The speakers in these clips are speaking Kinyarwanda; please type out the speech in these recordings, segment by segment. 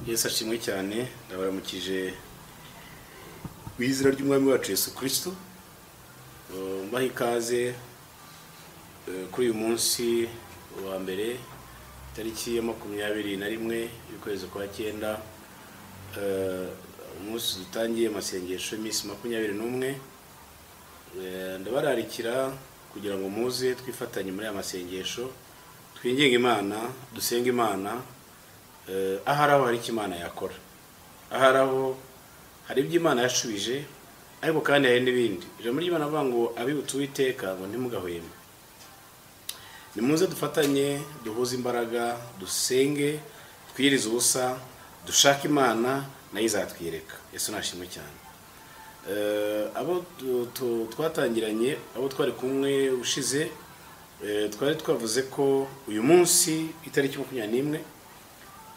Yesu ashimwe cyane ndabaramukije wizira ry'umwami wacu Yesu Kristo mbaha ikaze kuri uyu munsi wa mbere tariki ya 21 y'ukwezi kwa 9 umunsi dutangiye amasengesho y'imisi 21 ndabararikira kugira ngo muze twifatanye muri amasengesho twinginga Imana dusenga Imana aharaho hari Imana yakora aharaho hari ibyo Imana yashubije ariko kandi hari n'ibindi ijambo ry'Imana avuga ngo abibutse Uwiteka ngo ntimugahweme nimuze dufatanye duhuze imbaraga dusenge twirize ubusa dushaka Imana nayo izatwireka Yesu nashimwe cyane abo twatangiranye abo twari kumwe ushize twari twavuze ko uyu munsi itariki 21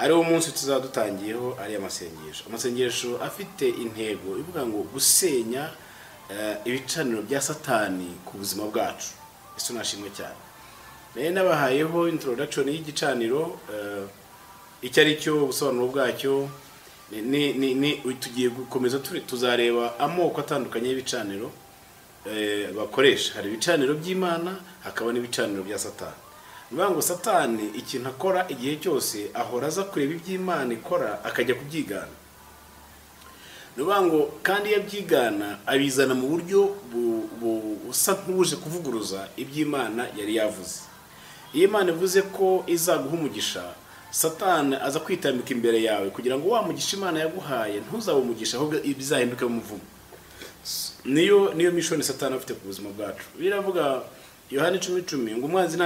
ari wo munsi tuzadutangiyeho ari amasengesho afite intego ivuga ngo gusenya ibicaniro bya Satani ku buzima bwacu Yesu nashimwe cyane nabahayeho introduction y'igicaniro icyari cyo ubusobanuro bwacyo ni tugiye gukomeza tuzareba amoko atandukanye y'ibicaniro bakoresha hari ibicaniro by'Imana hakaba n'ibicaniro bya Satani ngo Satani ikintu akora igihe cyose ahora aza kureba iby'Imana ikora akajya kubyigana ngo kandi yabyigana abizana mu buryo busa nk'uje kuvuguruza iby'Imana yari yavuze iyo Imana ivuze ko izaguha umugisha Satani aza kwitambika imbere yawe kugira ngo wa mugisha Imana yaguhaye ntuzabe umugisha ahubwo bizahinduke umuvumo niyo mission Satani afite ku buzima bwacu biravuga Yohana 10:10 ngo umwanzi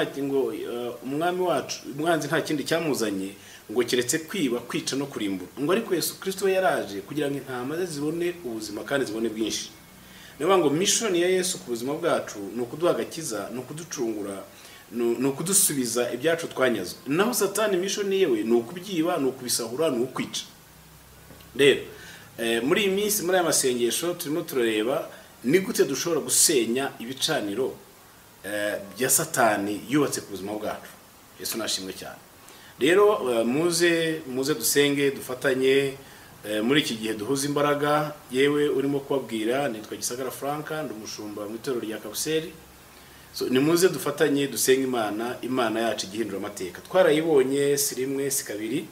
nta kindi cyamuzanye ngo kiretse kwiba kwica no kurimbura ngo ariko Yesu Kristo yaraje kugira ngo intama ze zibone ubuzima kandi zibone bwinshi niyo ngo mission ya Yesu ku buzima bwacu no kuduha agakiza no kuducungura no kudusubiza ibyacu twanyazwe naho Satani mission yewe no kubyiba no kubisahura no kwica rero muri iyi minsi muri aya masengesho turimo turareba ni gute dushobora gusenya ibicaniro bya Satani yubatse ku buzima bwacu Yesu nashimwe cyane rero muze dusenge dufatanye muri iki gihe duhuza imbaraga yewe urimo kubabwira nitwa Gisagara Franka ndumushumba mu itorero rya Kabuseri ni muze dufatanye dusenga Imana yacu igihindura amateka twarayibonye si rimwe si kabiri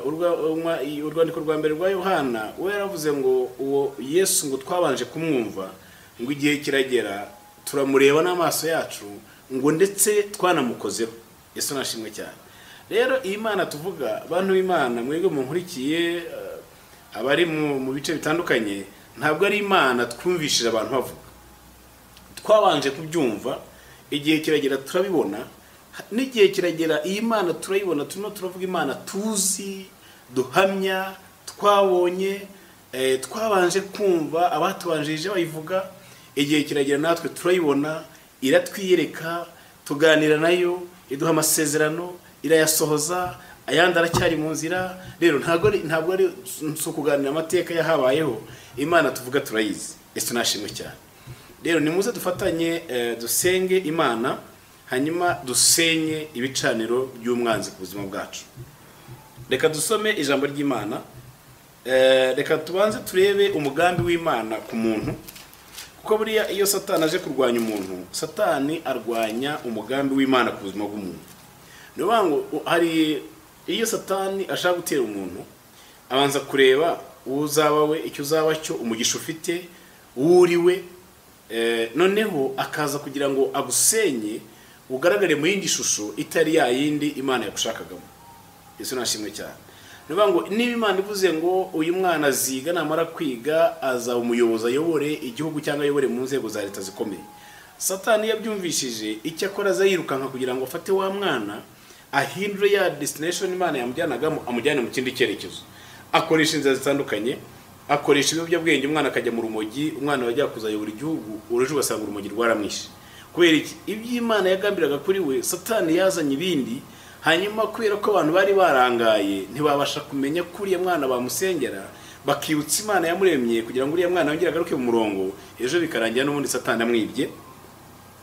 urwandiko rwa mbere rwa Yohana we yaravuze ngo uwo Yesu ngo twabanje kumwumva ngo igihe kiragera turamureba n'amaso yacu ngo ndetse twanamukozeho Yesu nashimwe cyane rero Imana tuvuga abantu b'Imana mwebwe munkurikiye abari mu bice bitandukanye ntabwo ari Imana twumvishije abantu bavuga twabanje kubyumva igihe kiragera turabibona n'igihe kiragera iyi Imana turayibona turimo turavuga Imana tuzi duhamya twabonye twabanje kumva abatubanjirije bayivuga igihe kiragera natwe turayibona iratwiyereka tuganira nayo iduha amasezerano irayasohoza ayandi aracyari mu nzira rero ntabwo ari kuganira amateka yahabayeho Imana tuvuga turayizi Yesu nashimwe cyane rero nimuze dufatanye dusenge Imana hanyuma dusenye ibicaniro by'umwanzi ku buzima bwacu reka dusome ijambo ry'Imana reka tubanze turebe umugambi w'Imana ku muntu kuko buriya iyo Satani aje kurwanya umuntu Satani arwanya umugambi w'Imana ku buzima bw'umuntu niyo ngo hari iyo Satani ashaka gutera umuntu abanza kureba uzaba we icyo uzaba cyo umugisha ufite uriwe noneho akaza kugira ngo agusenye ugaragare mu yindi shusho itari ya yindi Imana yagushakagamo Yesu nashimwe cyane niba ngo niba Imana ivuze ngo uyu mwana aziga namara kwiga azaba umuyobozi ayobore igihugu cyangwa ayobore mu nzego za leta zikomeye Satani yabyumvishije icyo akora azayirukanka kugira ngo afate wa mwana ahindure ya destination Imana yamujyanagamo amujyane mu kindi cyerekezo akoresha inzira zitandukanye akoresha ibiyobyabwenge umwana akajya mu rumogi umwana wajya kuzayobora igihugu ureje ugasanga urumogi rwaramwishe kubera iki iby'Imana yagambiraga kuri we Satani yazanye ibindi hanyuma kubera ko abantu bari barangaye ntibabasha kumenya kuri ya mwana bamusengera bakibutsa Imana yamuremye kugira ngo uriya mwana yongere agaruke mu murongo ejo bikarangira n'ubundi Satani amwibye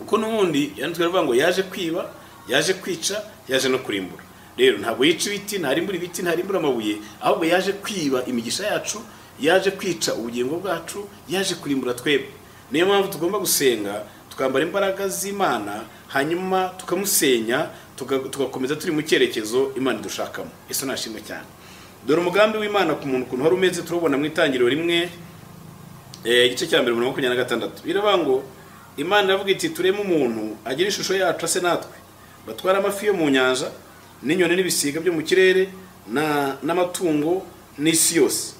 uko n'ubundi yanditswe ngo yaje kwiba yaje kwica yaje no kurimbura rero ntabwo yica ibiti, ntarimbura ibiti, ntarimbura amabuye, ahubwo yaje kwiba imigisha yacu, yaje kwica ubugingo bwacu, yaje kurimbura twebwe. Niyo mpamvu tugomba gusenga, tukambara imbaraga z'Imana, hanyuma tukamusenya, tugakomeza turi mu cyerekezo Imana dushakamo. Yesu nashimwe cyane. Dore umugambi w'Imana ku muntu kuntu wari umeze turabona mu itangiriro rimwe igice cya 26. Biravuga ngo Imana iravuga iti tureme umuntu agira ishusho yacu ase natwe, batwara amafi yo mu nyanja n'inyoni n'ibisiga byo mu kirere n'amatungo n'isi yose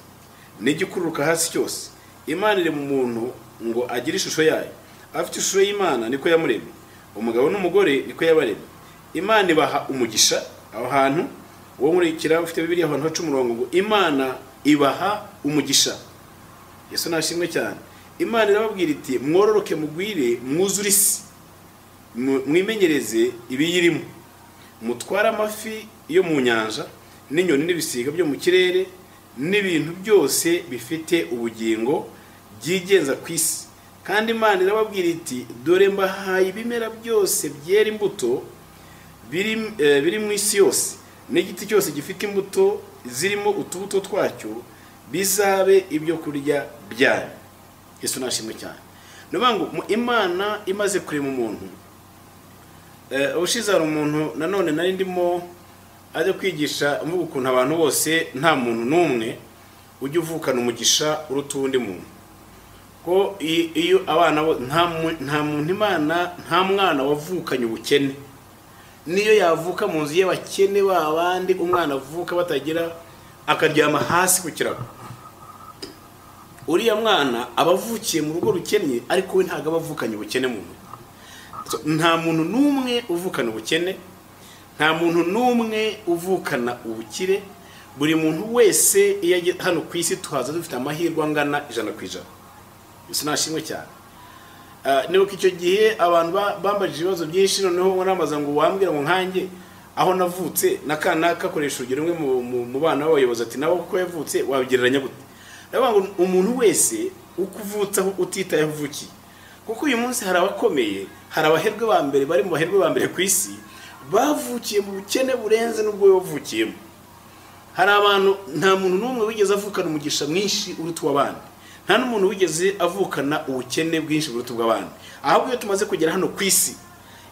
n'igikururuka hasi cyose. Imana iri mu muntu ngo agire ishusho yayo, afite ishusho y'Imana niko yamuremye, umugabo n'umugore niko yabaremye. Imana ibaha umugisha aho hantu, uwo nkurikira ufite Bibiliya ahantu haca umurongo ngo Imana ibaha umugisha. Yesu nashimwe cyane. Imana irababwira iti mwororoke mugwire mwuzure isi, mwimenyereze ibiyirimo, mutwara amafi yo mu nyanja n'inyoni n'ibisiga byo mu kirere n'ibintu byose bifite ubugingo byigenza ku isi. Kandi Imana irababwira iti dore mbahaye ibimera byose byera imbuto biri mu isi yose, n'igiti cyose gifite imbuto zirimo utubuto twacyo bizabe ibyo kurya byayo. Yesu nashimwe cyane. Nubango Imana imaze kurema umuntu, ubushize hari umuntu nanone nari ndimo ajya kwigisha mvuga ukuntu abantu bose nta muntu n'umwe ujya uvukana umugisha uruta uwundi muntu, ko iyo abana nta muntu Imana nta mwana wavukanye ubukene. Niyo yavuka mu nzu y'abakene babandi umwana avuka batagira akaryama hasi ku kirago, uriya mwana abavukiye mu rugo rukennye, ariko we ntago abavukanye ubukene mu muntu. Nta muntu n'umwe uvukana ubukene, nta muntu n'umwe uvukana ubukire. Buri muntu wese iyo hano ku isi tuhaza dufite amahirwe angana 100%. Yesu nashimwe cyane. Nibuka icyo gihe abantu bambajije ibibazo byinshi, noneho namaza ngo wambwira ngo nkanjye aho navutse nakana kakoresha urugero rumwe mu bana b'abayobozi ati nabo kuko yavutse wabigereranya gute. Ndavuga ngo umuntu wese ukuvutsa utitaye avuki, kuko uyu munsi hari abakomeye, hari abaherwe ba mbere bari mu baherwe ba mbere ku isi bavukiye mu bukene burenze n'ubwo yavukiyemo. Hari abantu nta muntu n'umwe wigeze avukana umugisha mwinshi uruta w'abandi, nta n'umuntu wigeze avukana ubukene bwinshi buruta bw'abandi. Ahubwo iyo tumaze kugera hano ku isi,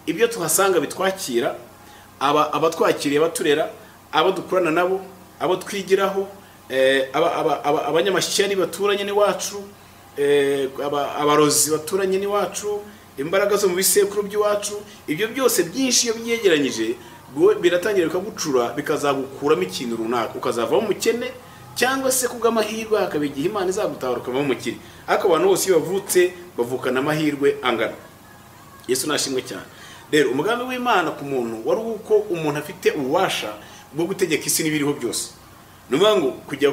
ibyo tuhasanga bitwakira, abatwakiriye baturera, abo dukurana nabo, abo twigiraho, abanyamashyari baturanye n'iwacu, abarozi baturanye n'iwacu, imbaraga zo mu bisekuru by'iwacu, ibyo byose byinshi iyo byegeranyije biratangira bikagucura, bikazagukuramo ikintu runaka, ukazavaho umukene, cyangwa se kubw'amahirwe hakaba igihe Imana izagutahura ukavamo umukire. Ariko abantu bose iyo bavutse bavukana amahirwe angana. Yesu nashimwe cyane. Rero umugambi w'Imana ku muntu wari uko umuntu afite ububasha bwo gutegeka isi n'ibiriho byose. Nuvuga ngo kujya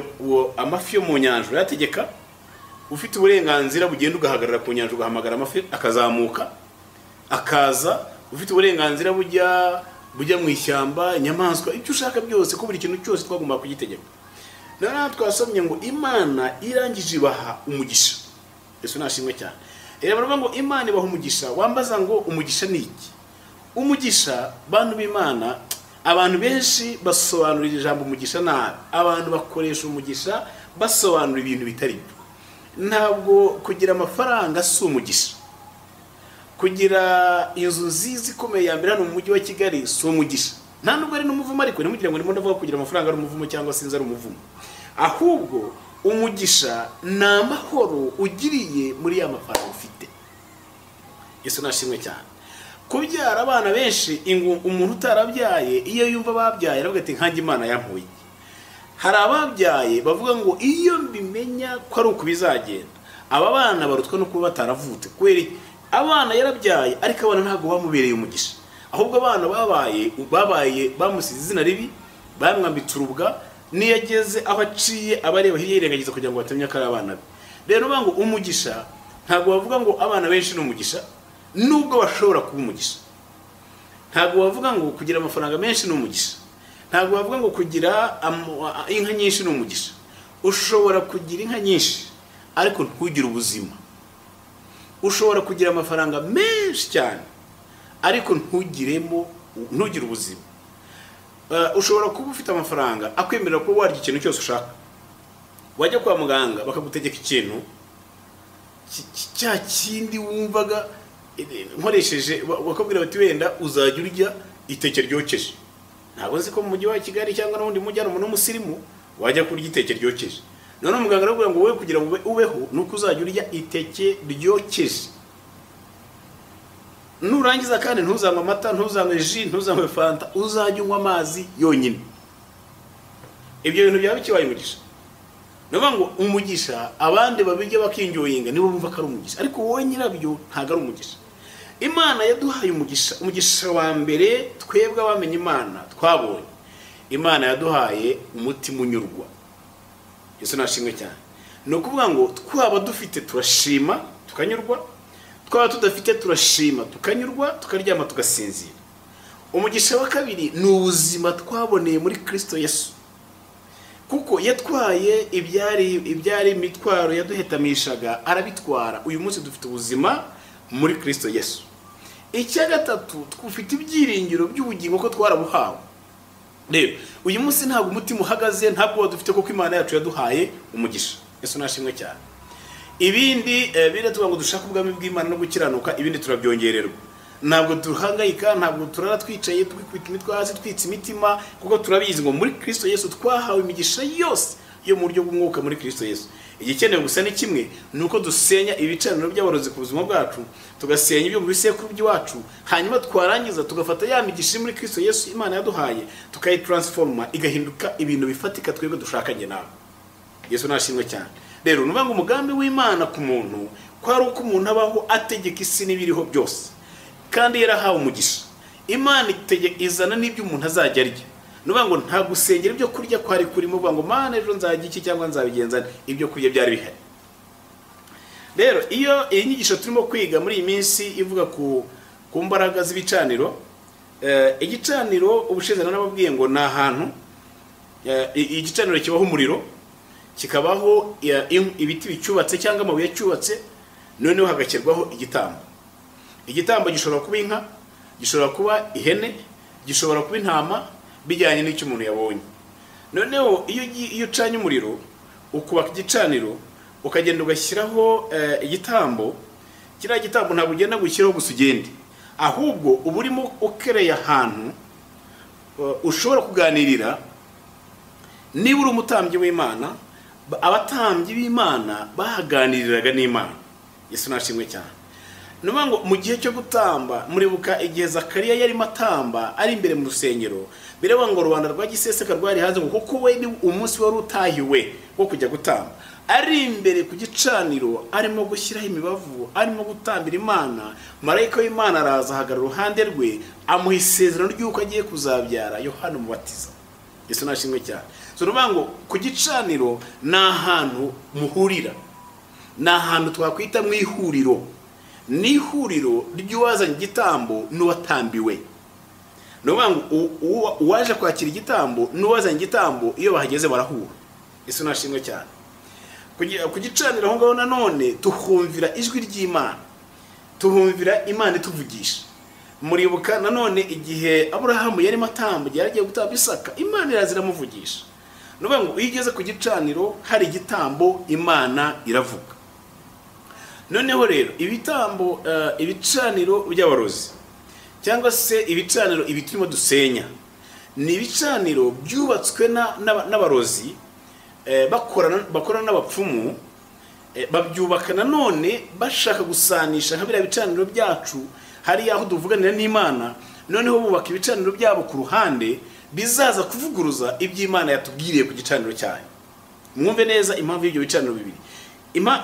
amafi yo mu nyanja yategeka, ufite uburenganzira bugenda ugahagarara ku nyanja ugahamagara amafi akazamuka akaza, ufite uburenganzira bujya mu ishyamba, inyamaswa, icyo ushaka byose, ko buri kintu cyose twagomba kugitegeka. Nana twasomye ngo Imana irangije ibaha umugisha. Yesu nashimwe cyane. Baravuga ngo Imana ibaha umugisha, wambaza ngo umugisha ni iki? Umugisha bantu b'Imana, abantu benshi basobanurira ijambo umugisha nabi. Abantu bakoresha umugisha basobanura ibintu bitari byo. Ntabwo kugira amafaranga si umugisha, kugira inzu nziza ikomeye ya mbere hano mu mujyi wa Kigali si umugisha. Nta nubwo ari n'umuvumo, ariko nimugire ngo ndimo ndavuga kugira amafaranga ari umuvumo cyangwa sinzi ari umuvumo. Ahubwo umugisha ni amahoro ugiriye muri ya mafaranga ufite. Yesu nashimwe cyane. Kubyara abana benshi, umuntu utarabyaye iyo yumva babyaye aravuga ati nkanjye Imana yampuye. Hari ababyaye bavuga ngo iyo mbimenya ko ari uko bizagenda. Aba bana barutwa no kuba bataravutse, kubera abana yarabyaye ariko abana ntabwo bamubereye umugisha. Ahubwo abana babaye bamusize izina ribi, bamwambitse urubwa, niyo ageze aho aciye abareba hirya yirengagiza kugira ngo batamenya ko ari abana be. Rero ngo umugisha ntabwo bavuga ngo abana benshi ni umugisha, nubwo bashobora kuba umugisha. Ntabwo bavuga ngo kugira amafaranga menshi ni umugisha, ntabwo bavuga ngo kugira inka nyinshi ni umugisha. Ushobora kugira inka nyinshi ariko ntugire ubuzima. Ushobora kugira amafaranga menshi cyane ariko ntugire ubuzima. ushobora kuba ufite amafaranga akwemerera ko warya ikintu cyose ushaka, wajya kwa muganga bakagutegeka ikintu cya kindi wumvaga nkoresheje, bakabwira bati wenda uzajya urya iteke ryokeje. Ntabwo nzi ko mu mujyi wa Kigali cyangwa n'undi mujyi ari umuntu w'umusirimu wajya kurya iteke ryokeje. None umuganga aravuga ngo wowe kugira ngo ubeho nuko uzajya urya iteke ryokeje, nurangiza kandi ntuzanywe amata, ntuzanywe ji, ntuzanywe fanta, uzajya unywa amazi yonyine. Ibyo bintu byaba bikibaye umugisha. Navuga ngo umugisha abandi babijya bakinjoyinga nibo bumva ko ari umugisha, ariko wowe nyirabyo ntago ari umugisha. Imana yaduhaye umugisha wa mbere twebwe abamenye Imana twabonye. Imana yaduhaye umutima unyurwa. Yesu nashimwe cyane. No kuvuga ngo twaba dufite turashima tukanyurwa, twaba tudafite turashima tukanyurwa, tukaryama tugasinzira. Umugisha wa kabiri ni ubuzima twaboneye muri Kristo Yesu, kuko yatwaye ibyari imitwaro yaduhetamishaga arabitwara. Uyu munsi dufite ubuzima muri Kristo Yesu. Icya gatatu, twufite ibyiringiro by'ubugingo ko twarabuhawe. Rero uyu munsi ntabwo umutima uhagaze, ntabwo dufite kuko Imana yacu yaduhaye umugisha. Yesu nashimwe cyane. Ibindi biratuvuga ngo dushaka ubwami bw'Imana no gukiranuka, ibindi turabyongererwa. Ntabwo duhangayika, ntabwo turara twicaye twikubita imitwe hasi twitse imitima, kuko turabizi ngo muri Kristo Yesu twahawe imigisha yose yo mu buryo bw'umwuka muri Kristo Yesu. Igikenewe gusa ni kimwe, nuko dusenya ibicaniro by'abarozi ku buzima bwacu, tugasenya ibyo mu bisekuru by'iwacu, hanyuma twarangiza tugafata ya migisha muri Kristo Yesu Imana yaduhaye, tukayitransforma igahinduka ibintu bifatika twebwe dushakanye nawe. Yesu nashimwe cyane. Rero nuvuga ngo umugambi w'Imana ku muntu kwari uko umuntu abaho ategeka isi n'ibiriho byose, kandi yarahawe umugisha. Imana izana n'ibyo umuntu azajya arya. Nuvuga ngo nta gusengera ibyo kurya kwari kurimo, uvuga ngo Mana ejo nzajya iki cyangwa nzabigenza, ibyo kurya byari bihari. Rero iyo iyi nyigisho turimo kwiga muri iyi minsi ivuga ku mbaraga z'ibicaniro, igicaniro ubushize nababwiye ngo ni ahantu igicaniro kibaho umuriro, kikabaho ibiti bicyubatse cyangwa amabuye yacyubatse, noneho hagashyirwaho igitambo. Igitambo gishobora kuba inka, gishobora kuba ihene, gishobora kuba intama, bijyanye n'icyo umuntu yabonye. Noneho iyo ucanye umuriro ukubaka igicaniro ukagenda ugashyiraho igitambo, kiriya gitambo ntabwo ugenda gushyiraho gusa ugende, ahubwo uba urimo ukereye ahantu ushobora kuganirira. Niba uri umutambyi w'Imana, abatambyi b'Imana bahaganiriraga n'Imana. Yesu nashimwe cyane. Nuvuga ngo mu gihe cyo gutamba, muribuka igihe Zakariya yarimo atamba ari imbere mu rusengero, bireba ngo rubanda rwa giseseka rwari hanze, ngo kuko we ni umunsi wari utahiwe wo kujya gutamba. Ari imbere ku gicaniro arimo gushyiraho imibavu, arimo gutambira Imana, marayika w'Imana araza ahagarara uruhande rwe, amuha isezerano ry'uko agiye kuzabyara Yohana Umubatiza. Yesu nashimwe cyane. So nuvuga ngo ku gicaniro ni ahantu muhurira, ni ahantu twakwita mu ihuriro, ni ihuriro ry'uwazanye igitambo n'uwatambiwe. Nuvuga ngo uwaje kwakira igitambo n'uwazanye igitambo iyo bahageze barahura. Yesu nashimwe cyane. Ku gicaniro aho ngaho nanone tuhumvira ijwi ry'Imana, tuhumvira Imana ituvugisha. Muribuka nanone igihe Aburahamu yarimo atamba, yaragiye gutamba Isaka, Imana irazira muvugisha. Nuvuga ngo iyo igeze ku gicaniro hari igitambo, Imana iravuga. Noneho rero ibitambo, ibicaniro by'abarozi cyangwa se ibicaniro ibi turimo dusenya, ni ibicaniro byubatswe n'abarozi bakorana n'abapfumu, babyubaka nanone bashaka gusanisha nka biriya bicaniro byacu hari aho tuvuganira n'Imana. Noneho bubaka ibicaniro byabo ku ruhande bizaza kuvuguruza iby'Imana yatubwiriye ku gicaniro cyayo. Mwumve neza impamvu y'ibyo bicaniro bibiri.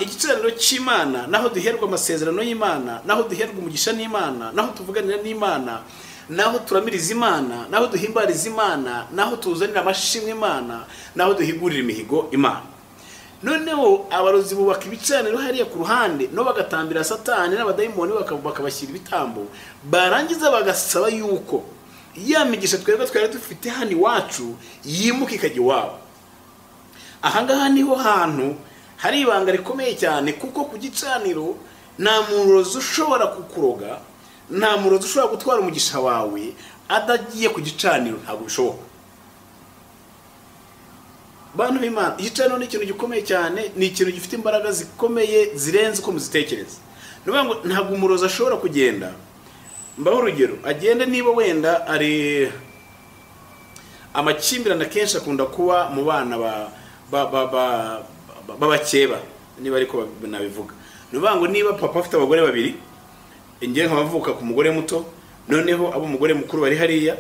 Igicaniro cy'Imana naho duherwa amasezerano y'Imana, naho duherwa umugisha n'Imana, naho tuvuganira n'Imana, naho turamiriza Imana, naho duhimbariza Imana, naho tuzanira amashimwe Imana, naho duhigurira imihigo Imana. Noneho abarozi bubaka ibicaniro hariya ku ruhande, no bagatambira Satani n'abadayimoni bakabashyira ibitambo, barangiza bagasaba yuko ya migisha twebwe twari dufite hano iwacu yimuka ikajya iwabo. Ahangaha niho hantu hari ibanga rikomeye cyane, kuko ku gicaniro nta murozi ushobora kukuroga, nta murozi ushobora gutwara umugisha wawe adagiye ku gicaniro, ntabwo bishoboka. bantu b'Imana igicaniro ni ikintu gikomeye cyane, ni ikintu gifite imbaraga zikomeye zirenze uko muzitekereza. Nuvuga ngo ntabwo umurozi ashobora kugenda, mbaho urugero agende niba wenda ari amakimbirane kenshi akunda kuba mu bana b'abakeba, niba ariko nabivuga. Nuvuga ngo niba papa afite abagore babiri, ngiye nkabavuka ku mugore muto, noneho abo umugore mukuru bari hariya,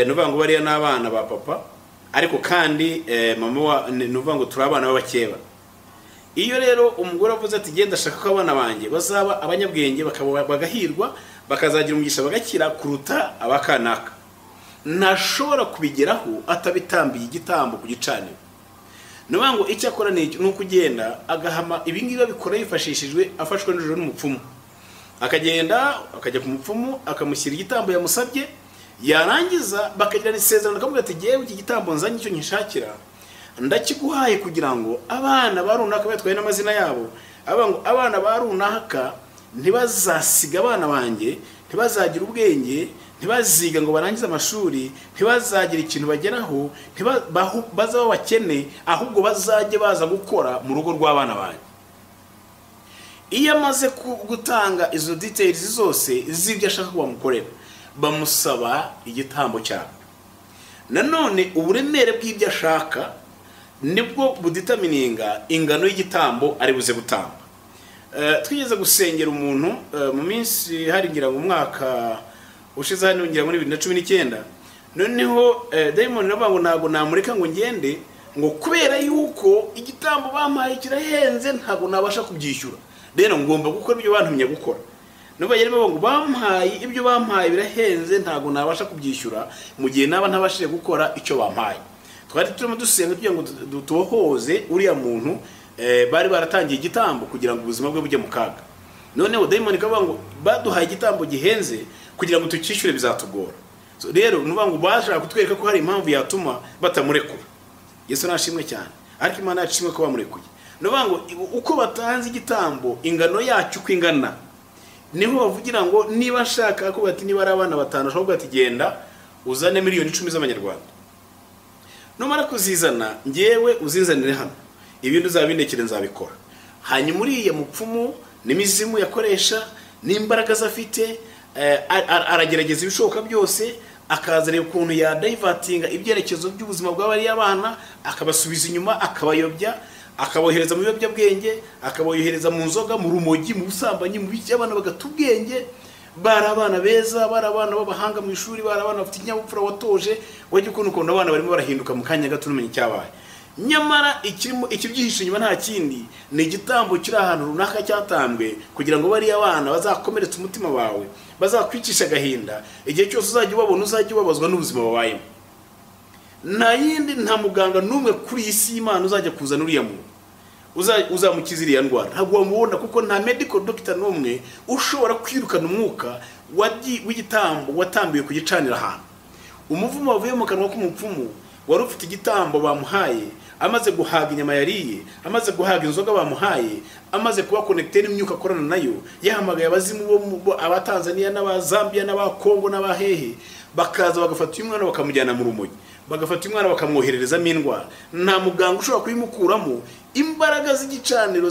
nuvuga ngo bariya n'abana ba papa, ariko kandi mama nuvuga ngo turi abana b'abakeba. Iyo rero umugore avuze ati genda ashaka ko abana banjye bazaba abanyabwenge bagahirwa bakazagira umugisha bagakira kuruta abakanaka, ntashobora kubigeraho atabitambiye igitambo ku gicaniro. Nuvuga ngo icyo akora ni ukugenda agahama ibingibi babikora yifashishijwe afashwe n'ijoro n'umupfumu, akagenda akajya ku mupfumu akamushyira igitambo yamusabye, yarangiza bakagirana isezerano akavuga ati yewe iki gitambo nzanye icyo nkishakira ndakiguhaye kugira ngo abana barunaka batwaye n'amazina yabo, abana barunaka ntibazasiga abana banjye, ntibazagira ubwenge, ntibaziga ngo barangize amashuri, ntibazagira ikintu bageraho, bazaba bakene, ahubwo bazajye baza gukora mu rugo rw'abana banjye. Iyo amaze gutanga izo details zose z'ibyo ashaka ko bamukorera, bamusaba igitambo cyabo. Nanone uburemere bw'ibyo ashaka nibwo buditamininga ingano y'igitambo ari buze gutamba. Twigeze gusengera umuntu mu minsi hari ngira ngo umwaka ushize hano ngira muri 2019, noneho Diamond navuga ngo ntago namureka ngo ngende ngo kubera yuko igitambo bampaye kirahenze ntago nabasha kubyishyura, rero ngomba gukora ibyo bantumye gukora. Nuba yari ngo bampaye ibyo bampaye birahenze ntago nabasha kubyishyura mu gihe naba ntabashije gukora icyo bampaye. Twari turimo dusenga kugira ngo tubohoze uriya muntu bari baratangiye igitambo kugira ngo ubuzima bwe bujye mu kaga. Noneho Diamond kavuga ngo baduhaye igitambo gihenze kugira ngo tukishyure bizatugora. So rero nuvuga ngo bashaka kutwereka ko hari impamvu yatuma batamurekura. Yesu nashimwe cyane, ariko Imana yashimwe ko bamurekuye. Nuvuga ngo uko batanze igitambo ingano yacyo uko ingana, niho bavugira ngo niba nshaka ko bati niba ari abana batanu ashobora ati genda uzane miliyoni 10 z'amanyarwanda, numara kuzizana ngewe uzinzanire hano, ibintu uzabindekire nzabikora. Hanyuma uriya mupfumu n'imizimu yakoresha n'imbaraga zafite, aragerageza ibishoboka byose akazareba ukuntu ya divertinga ibyerekezo by'ubuzima bw'abari abana, akabasubiza inyuma, akabayobya, akabohereza mu biyobyabwenge, akabohereza mu nzoga, mu rumogi, mu busambanyi, mu biki, abana bagatubwenge. Bari abana beza, bari abana b'abahanga mu ishuri, bari abana bafite ikinyabupfura watoje, wajye ukuntu abana barimo barahinduka mu kanya gato n'umenye cyabaye. Nyamara ikibyihishe inyuma nta kindi ni igitambo kiri ahantu runaka cyatambwe kugira ngo bari abana bazakomeretsa umutima wawe, bazakwicisha agahinda, igihe cyose uzajya ubabona uzajya ubabazwa n'ubuzima babayemo. Nta yindi nta muganga n'umwe kuri iyi si y'Imana uzajya kuzana uriya muntu uzamukiza iriya ndwara, ntabwo wamubona, kuko nta medical doctor n'umwe ushobora kwirukana umwuka w'igitambo watambiwe kugicanira ahantu. Umuvumo wavuye mu kanwa k'umupfumu wari ufite igitambo bamuhaye, amaze guhaga inyama yariye, amaze guhaga inzoga bamuhaye, amaze kuba connected n'imyuka akorana nayo, yahamagaye abazimu bo abatanzania n'abazambia n'abakongo n'abahehe, bakaza bagafata uyu mwana bakamujyana mu rumogi, bagafata umwana bakamwoherereza mindwa. Nta muganga ushobora kuyimukuramo. Imbaraga z'igicaniro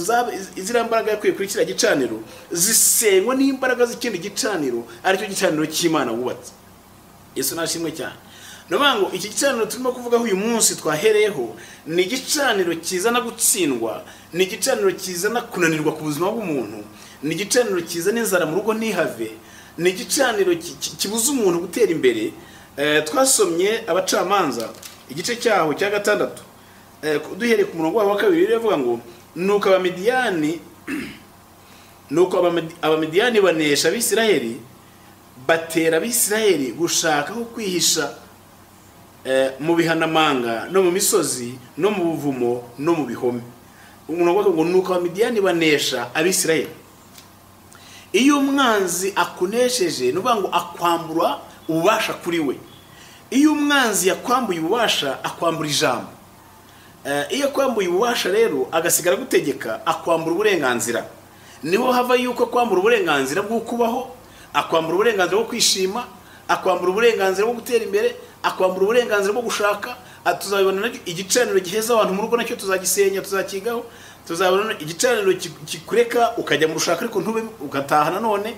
izira mbaraga yakwiye kuri kira gicaniro zisenywa n'imbaraga z'ikindi gicaniro, aricyo gicaniro cy'Imana wubatse. Yesu nashimwe cyane. Nabango iki gicaniro turimo kuvuga uyu munsi twahereyeho ni igicaniro kizana gutsindwa, ni igicaniro kizana kunanirwa ku buzima bw'umuntu, ni igicaniro kizana inzara mu rugo ntihave, ni igicaniro kibuza umuntu gutera imbere. Twasomye Abacamanza igice cyaho cya 6, duhereye ku murongo wa 2 bivuga ngo nuko abamidiyani banesha Abisirayeli, batera Abisirayeli gushaka aho kwihisha mu bihanamanga no mu misozi no mu buvumo no mu bihome. Umurongo ngo nuko abamidiyani banesha Abisirayeli. Iyo umwanzi akunesheje nuvuga ngo akwambura ububasha kuri we. Iyo umwanzi yakwambuye ububasha akwambura ijambo. Iyo kwambuye ububasha rero agasigara gutegeka, akwambura uburenganzira. Niho hava yuko kwambura uburenganzira bwo kubaho, akwambura uburenganzira bwo kwishima, akwambura uburenganzira bwo gutera imbere, akwambura uburenganzira bwo gushaka, tuzabibona igicaniro giheza abantu mu rugo nacyo tuzagisenya tuzakigaho. Tuzabona igicaniro kikureka ukajya mu rushaka ariko ntube ugataha nanone.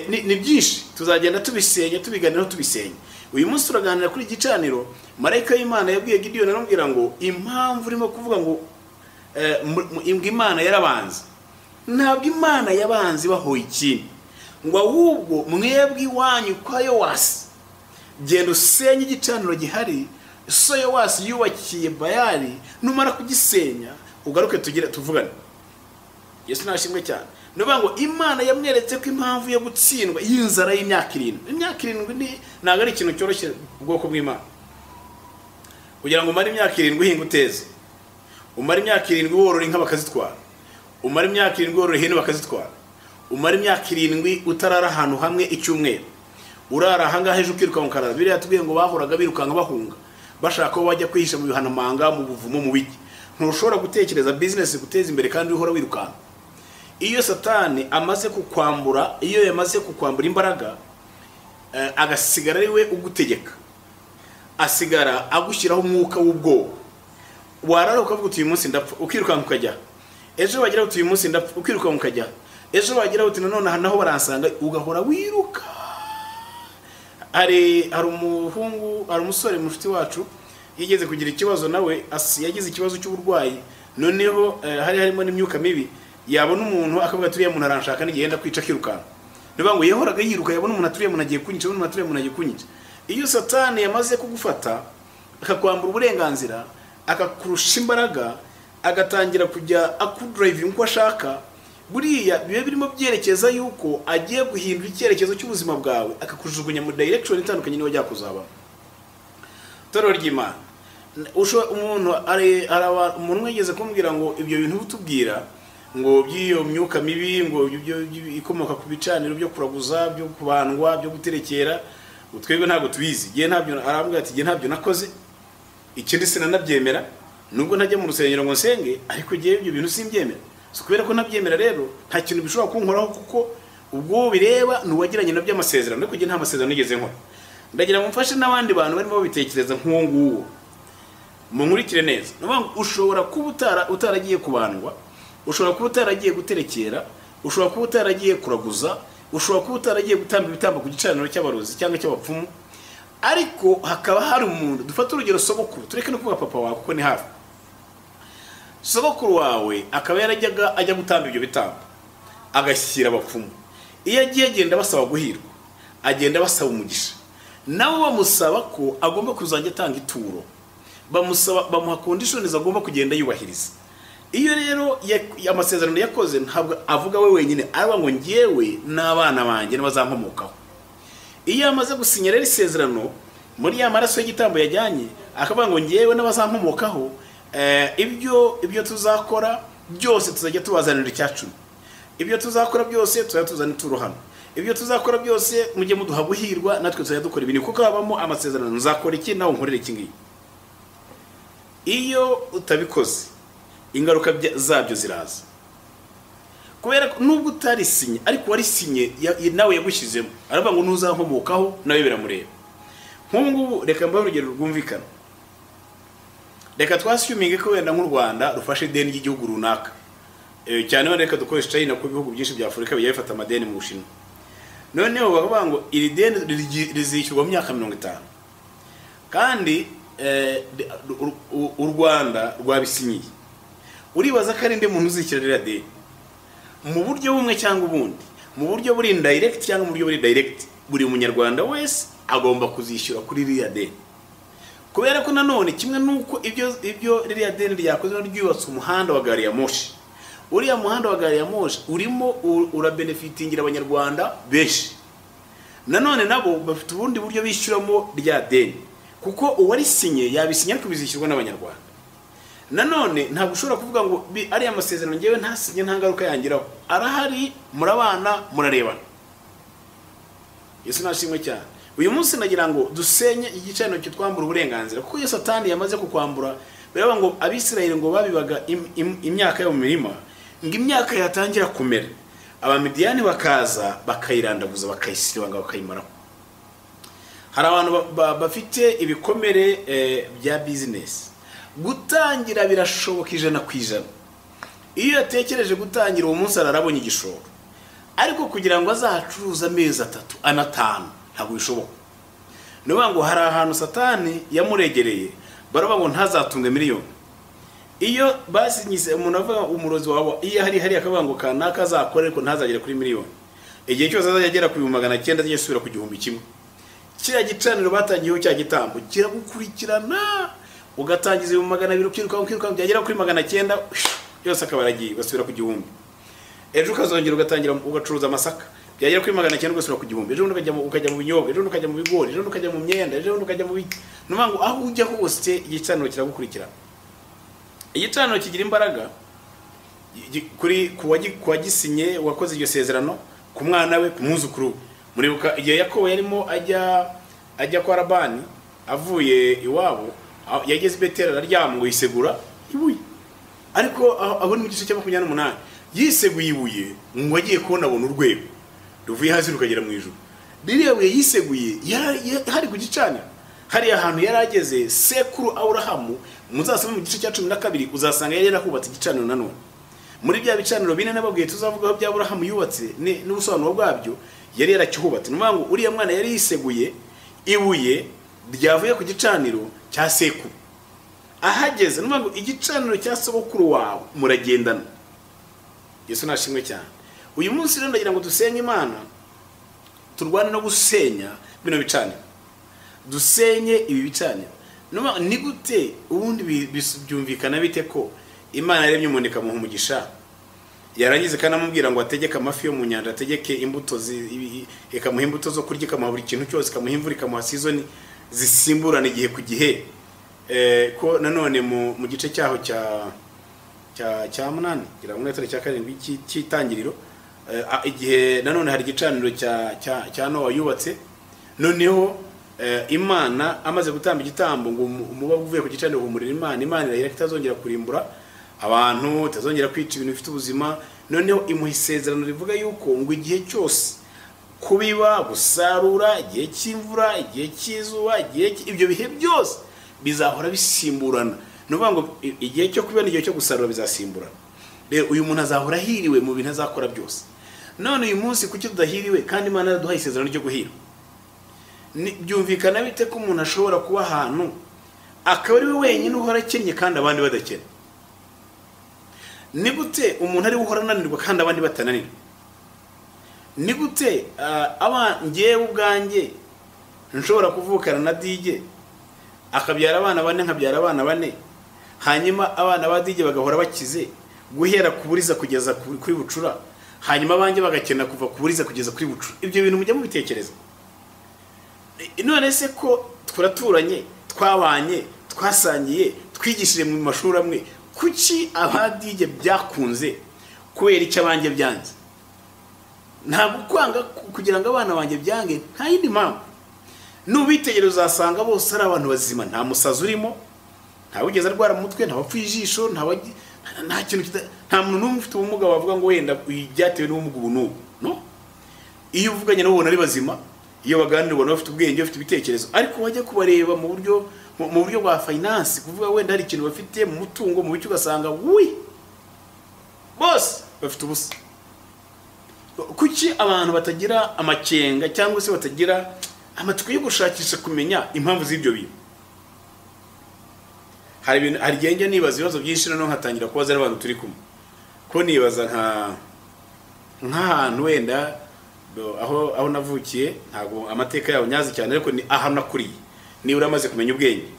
Ni byinshi tuzagenda tubisenya tubiganiraho tubisenya. Uyu munsi turaganira kuri igicaniro. Marayika y'Imana yabwiye Gideon aramubwira ngo impamvu urimo kuvuga ngo Imana yarabanze, ntabwo Imana yabanze bahoye ikindi, ngo ahubwo mwebwe iwanyu kwa Yowasi genda usenye igicaniro gihari so Yowasi yubakiye Bayali, numara kugisenya ugaruke tuvugane. Yesu nashimwe cyane. Nuvuga ngo Imana yamweretse ko impamvu yo gutsindwa y'inzara y'imyaka 7. Imyaka 7 ntago ari ikintu cyoroshye ubwoko bw'Imana. Kugira ngo umare imyaka 7 uhinga uteze, umare imyaka 7 worora inka bakazitwara, umare imyaka 7 worora ihene bakazitwara, umare imyaka 7 utarara ahantu hamwe icyumweru, urara hanga heje ukiruka mu karara. Biriya tubwiye ngo bahoraga birukanka bahunga bashaka ko bajya kwihisha mu bihanamanga mu buvumo mu biki. Ntushobora gutekereza business guteza imbere kandi uhora wirukanka. Iyo Satani amaze kukwambura, iyo yamaze kukwambura imbaraga, agasigara ari we ugutegeka, asigara agushyiraho umwuka w'ubwoba. Warara ukavuga uti uyu munsi ndapfa, ukirukanka ukajya. Ejo bagira uti uyu munsi ndapfa, ukirukanka ukajya. Ejo bagira uti none naho baransanga, ugahora wiruka. Hari umuhungu, hari umusore mushiti wacu yigeze kugira ikibazo, nawe yagize ikibazo cy'uburwayi. Noneho hari harimo n'imyuka mibi. Yabona umuntu akavuga turiya muntu aranshaka n'igenda kwica kirukanka. Niba ngo yahoraga yiruka, yabona umuntu aturiye umuntu agiye kunyica, umuntu aturiye umuntu agiye kunyica. Iyo Satani yamaze kugufata akakwambura uburenganzira, akakurusha imbaraga, agatangira kujya akudrive uko ashaka, buriya bibe birimo byerekeza yuko agiye guhindura icyerekezo cy'ubuzima bwawe, akakujugunya mu direction itandukanye niyo ajya kuzaba. Torero ry'Imana, umuntu wigeze kumbwira ngo ibyo bintu utubwira ngo by'iyo myuka mibi, ngo ibyo ikomoka ku bicaniro byo kuraguza, byo kubandwa, byo guterekera, twebwe ntabwo tubizi. Giye ntabyo, arambwira ati giye ntabyo nakoze, ikindi sinanabyemera, nubwo ntajya mu rusengero ngo nsenge, ariko giye ibyo bintu simbyemera. So kubera ko nabyemera rero nta kintu bishobora kunkoraho, kuko ubwo bireba nuwagiranye nabyo amasezerano, ariko giye nta masezerano nigeze nkora. Ndagira ngo mfashe n'abandi bantu barimo babitekereza nk'uwo nguwo, munkurikire neza. Ushobora kuba utaragiye kubandwa, ushobora kuba utaragiye guterekera, ushobora kuba utaragiye kuraguza, ushobora kuba utaragiye gutamba ibitambo ku gicaniro cy'abarozi cyangwa cy'abapfumu, ariko hakaba hari umuntu. Dufata urugero sogokuru, tureke no kuvuga papa wawe kuko ni hafi. Sogokuru wawe akaba yarajyaga ajya gutamba ibyo bitambo, agashyira abapfumu. Iyo agiye agenda basaba guhirwa, agenda basaba umugisha, nabo bamusaba ko agomba kuzajya atanga ituro, bamuha conditions agomba kugenda yubahiriza. Iyo rero amasezerano yakoze, ntabwo avuga we wenyine, araba ngo ngewe n'abana banjye n'abazankomokaho. Iyo amaze gusinya rero isezerano muri ya maraso y'igitambo yajyanye, akavuga ngo ngewe n'abazankomokaho, ibyo tuzakora byose tuzajya tubazanira icyacu, ibyo tuzakora byose tuzajya tuzana ituro hano, ibyo tuzakora byose mujye muduha guhirwa, natwe tuzajya dukora ibintu, kuko habamo amasezerano. Nzakora iki nawe nkorere iki ngiki. Iyo utabikoze, ingaruka zabyo ziraza, kubera nubwo utarisinye ariko warisinye nawe yagushyizemo. Aravuga ngo ntuzankomokaho, nawe biramureba. Nk'ubu ngubu reka mbahe urugero rwumvikana. Reka twashyuminge ko wenda nk'u Rwanda rufashe ideni ry'igihugu runaka, cyane wenda reka dukoresha China, ku bihugu byinshi bya Afurika bijya bifata amadeni mu Bushinwa. Noneho bakavuga ngo iri deni rizishyurwa mu myaka 50, kandi u Rwanda rwabisinyiye. Uribaza ko ari nde muntu uzishyura ririya deni mu buryo bumwe cyangwa ubundi, mu buryo buri indirect cyangwa mu buryo buri direct, buri munyarwanda wese agomba kuzishyura kuri ririya deni. Kubera ko nanone kimwe nuko ibyo ririya deni ryakoze ryubatse umuhanda wa gari ya moshi, uriya muhanda wa gari ya moshi urimo urabenefitingira abanyarwanda benshi. Nanone nabo bafite ubundi buryo bishyuramo rya deni, kuko uwarisinye yabisinye ariko bizishyurwa n'abanyarwanda. Nanone ntabwo ushobora kuvuga ngo ari amasezerano ngewe ntasinye nta ngaruka yangiraho. Arahari, murabana, murarebana. Yesu nashimwe cyane. Uyu munsi nagira ngo dusenye igicaniro cy'utwambura uburenganzira, kuko iyo Satani yamaze kukwambura, biraba ngo Abisirayeli ngo babibaga imyaka yo mu mirima, ngo imyaka yatangira kumera, Abamidiyani bakaza bakayirandaguza, bakayisiribanga, bakayimaraho. hari abantu bafite ibikomere bya business. Gutangira birashoboka 100%. Iyo yatekereje gutangira uwo munsi ararabonye igishoro, ariko kugira ngo azacuruza amezi 3 anatanu ntabwo bishoboka. Niba ngo hari ahantu Satani yamuregereye baravuga ngo ntazatunge miliyoni. Iyo basinyize umuntu avuga umurozi wabo iyo hari akabango kanaka azakora ariko ntazagera kuri miliyoni, igihe cyose azagera ku 900 agiye subira ku 1000. Kira gicaniro batangiyeho cya gitambo kiragukurikirana ugatangiza 200 ukiruka byagera kuri 900 yose akabaragiye basubira ku 1000. Ejo ukazongera ugatangira ugacuruza amasaka byagera kuri 900 ugasubira ku 1000. Ejo ukajya mu binyobwa, ejo ukajya mu bigori, ejo ukajya mu myenda, ejo ukajya mu numango aho ujya hose igicaniro kiragukurikirana. Igicaniro kigira imbaraga kuri kuwagisinye wakoze iryo sezerano ku mwana we ku mwuzukuru. Muribuka igihe Yakobo yarimo ajya kwa Labani avuye iwabo yageze Beteli araryama ngo yisegura ibuye, ariko aho ni mu gice cya 28 yiseguye ibuye ngo agiye kubona abona urwego ruvuye hasi rukagera mu ijuru. Ririya buye yiseguye hari ku gicaniro, hari ahantu yarageze sekuru Aburahamu. Muzasome mu gice cya 12 uzasanga yari yarahubatse igicaniro nanone. Muri bya bicaniro bine nababwiye tuzavugaho bya Aburahamu yubatse n'ubusobanuro bwabyo yari yarakihubatse. Numango uriya mwana yari yiseguye ibuye ryavuye ku gicaniro cya sekuru. Ahageze numango igicaniro cya sogokuru wawe muragendana. Yesu nashimwe cyane. Uyu munsi rero ndagira ngo dusenye Imana turwane no gusenya bino bicaniro, dusenye ibi bicaniro. Numa ni gute ubundi byumvikana bite ko Imana yaremye umuntu ikamuha umugisha, yarangize kanamubwira ngo ategeke amafi yo mu nyanja, ategeke imbuto ikamuha imbuto zo kurya, ikamuha buri kintu cyose, ikamuha imvura, ikamuha season zisimburana igihe ku gihe. Ko nanone mu gice cyaho cya 8 gira mu netare cya 7 cy'itangiriro, igihe nanone hari igicaniro cya Nowa yubatse. Noneho Imana amaze gutamba igitambo ngo umuba uvuye ku gicaniro humurira Imana irahira kitazongera kurimbura abantu, tazongera kwica ibintu bifite ubuzima. Noneho imuha isezerano rivuga yuko ngo igihe cyose kubiba, gusarura, igihe cy'imvura, igihe cy'izuba, ibyo bihe byose bizahora bisimburana. Nuvuga ngo igihe cyo kubiba n'igihe cyo gusarura bizasimburana. Rero uyu muntu azahora hiriwe mu bintu azakora byose. None uyu munsi kuki tudahiriwe kandi Imana yaduhaye isezerano ryo guhira? Byumvikana bite ko umuntu ashobora kuba ahantu akaba ari we wenyine uhora akennye kandi abandi badakena? Ni gute umuntu ari uhora ananirwa kandi abandi batananirwa? Ni gute ngewe ubwanjye nshobora kuvukana na Dige akabyara abana 4 nkabyara abana 4, hanyuma abana ba Dige bagahora bakize guhera kuburiza kugeza kuri bucura, hanyuma abanje bagakena kuva kuburiza kugeza kuri bucura? Ibyo bintu mujya mubitekereza? None se ko turaturanye, twabanye, twasangiye, twigishije mu mashuri amwe, kuki abadige byakunze kubera icyo abanje byanze? Ntabwo kwanga kugira ngo abana banje byange nta yindi mpamvu. Nubitegereza uzasanga bose ari abantu bazima, nta musazi urimo, nta wigeze arwara mu mutwe, nta wapfuye ijisho, nta kintu nta muntu n'umwe ufite ubumuga bavuga ngo wenda byatewe n'ubumuga ubu n'ubu. No, iyo uvuganye n'ubona ari bazima, iyo baganira ubona bafite ubwenge, bafite ibitekerezo. Ariko wajya kubareba mu buryo bwa finance, kuvuga wenda hari ikintu bafite mu mutungo, mu bicyo ugasanga bose bafite ubusa. Kuki abantu batagira amakenga cyangwa se batagira amatwi yo gushakisha kumenya impamvu z'ibyo bintu? Hari genge nibaza ibibazo byinshi none nkatangira kubaza abantu turi kumwe, ko nibaza nk'ahantu wenda aho navukiye, ntabwo amateka yawo nyazi cyane, ariko ni ahantu nakuriye, ni uramaze kumenya ubwenge.